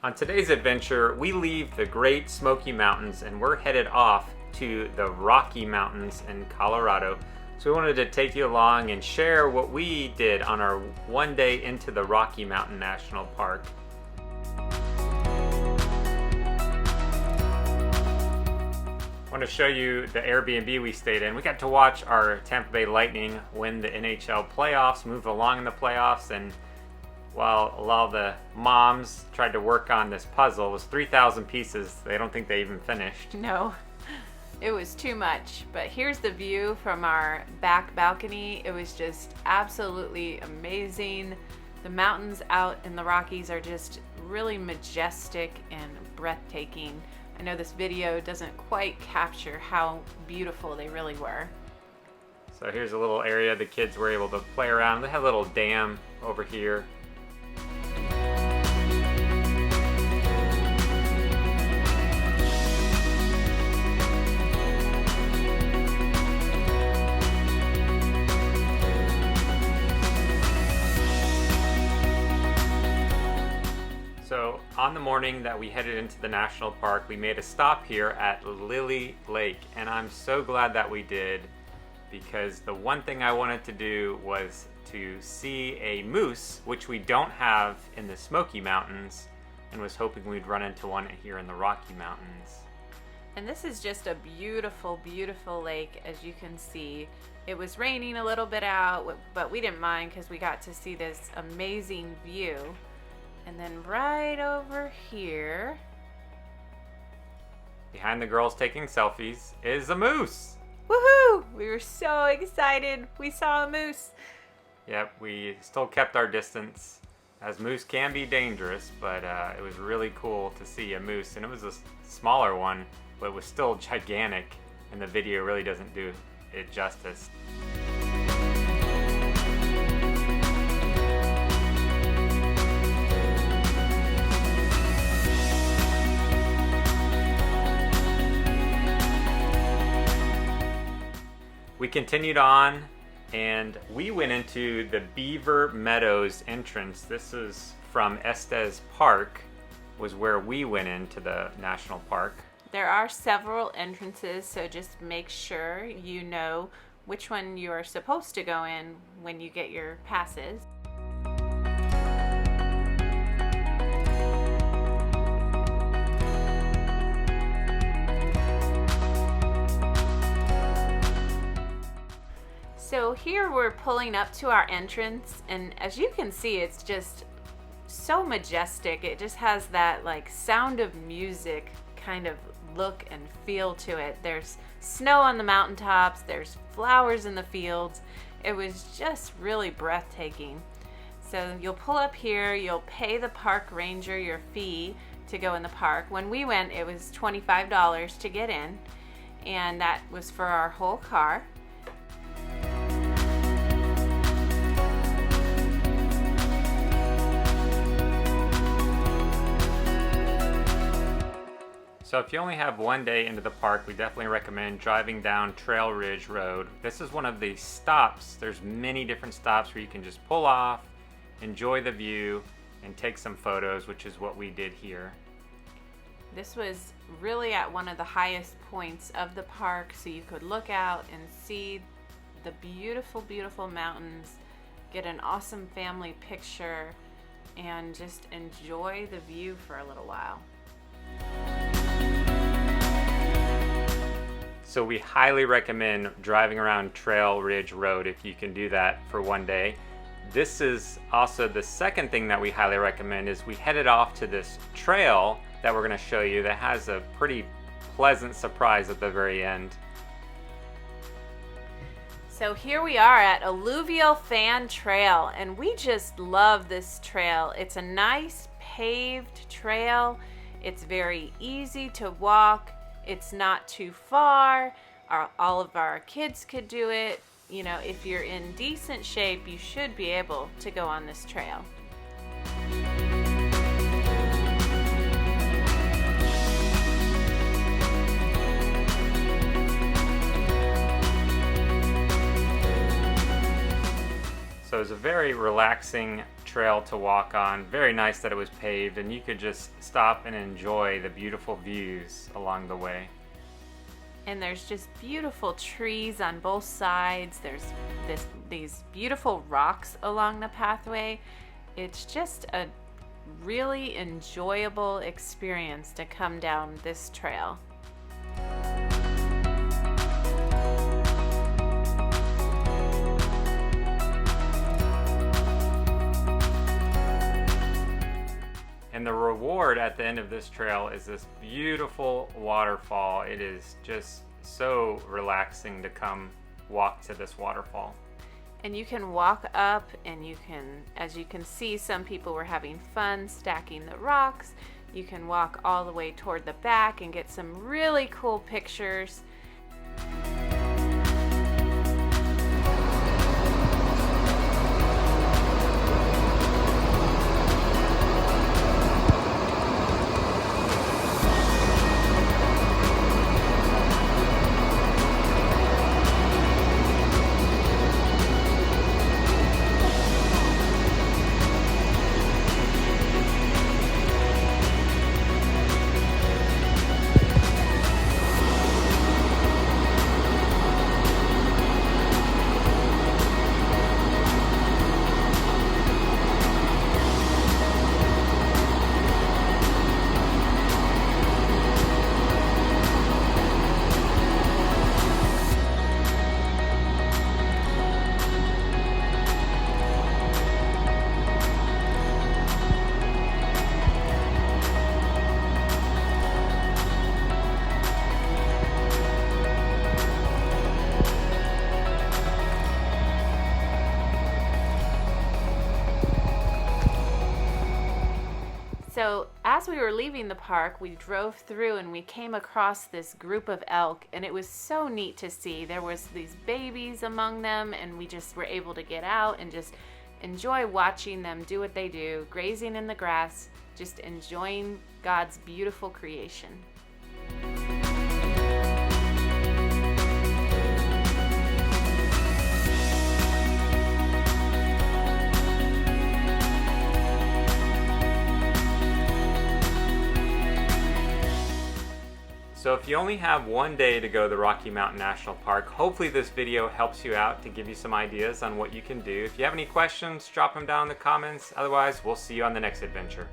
On today's adventure, we leave the Great Smoky Mountains and we're headed off to the Rocky Mountains in Colorado. So we wanted to take you along and share what we did on our one day into the Rocky Mountain National Park. I want to show you the Airbnb we stayed in. We got to watch our Tampa Bay Lightning win the NHL playoffs, move along in the playoffs, and while a lot of the moms tried to work on this puzzle, it was 3,000 pieces. They don't think they even finished. No, it was too much. But here's the view from our back balcony. It was just absolutely amazing. The mountains out in the Rockies are just really majestic and breathtaking. I know this video doesn't quite capture how beautiful they really were. So here's a little area the kids were able to play around. They had a little dam over here. So on the morning that we headed into the national park, we made a stop here at Lily Lake, and I'm so glad that we did, because the one thing I wanted to do was to see a moose, which we don't have in the Smoky Mountains, and was hoping we'd run into one here in the Rocky Mountains. And this is just a beautiful, beautiful lake, as you can see. It was raining a little bit out, but we didn't mind because we got to see this amazing view. And then right over here, behind the girls taking selfies, is a moose. Woohoo! We were so excited. We saw a moose. Yep, we still kept our distance, as moose can be dangerous, but it was really cool to see a moose. And it was a smaller one, but it was still gigantic, and the video really doesn't do it justice. We continued on and we went into the Beaver Meadows entrance. This is from Estes Park, was where we went into the national park. There are several entrances, so just make sure you know which one you are supposed to go in when you get your passes. So here we're pulling up to our entrance, and as you can see, it's just so majestic. It just has that like Sound of Music kind of look and feel to it. There's snow on the mountaintops, there's flowers in the fields. It was just really breathtaking. So you'll pull up here, you'll pay the park ranger your fee to go in the park. When we went, it was $25 to get in, and that was for our whole car. So if you only have one day into the park, we definitely recommend driving down Trail Ridge Road. This is one of the stops. There's many different stops where you can just pull off, enjoy the view, and take some photos, which is what we did here. This was really at one of the highest points of the park, so you could look out and see the beautiful, beautiful mountains, get an awesome family picture, and just enjoy the view for a little while. So we highly recommend driving around Trail Ridge Road if you can do that for one day. This is also the second thing that we highly recommend, is we headed off to this trail that we're going to show you that has a pretty pleasant surprise at the very end. So here we are at Alluvial Fan Trail, and we just love this trail. It's a nice paved trail. It's very easy to walk. It's not too far. All of our kids could do it. You know, if you're in decent shape, you should be able to go on this trail. So it was a very relaxing trail to walk on. Very nice that it was paved and you could just stop and enjoy the beautiful views along the way. And there's just beautiful trees on both sides. There's these beautiful rocks along the pathway. It's just a really enjoyable experience to come down this trail. And the reward at the end of this trail is this beautiful waterfall. It is just so relaxing to come walk to this waterfall. And you can walk up and you can, as you can see, some people were having fun stacking the rocks. You can walk all the way toward the back and get some really cool pictures. So as we were leaving the park, we drove through and we came across this group of elk, and it was so neat to see. There was these babies among them, and we just were able to get out and just enjoy watching them do what they do, grazing in the grass, just enjoying God's beautiful creation. So if you only have one day to go to the Rocky Mountain National Park, hopefully this video helps you out to give you some ideas on what you can do. If you have any questions, drop them down in the comments. Otherwise, we'll see you on the next adventure.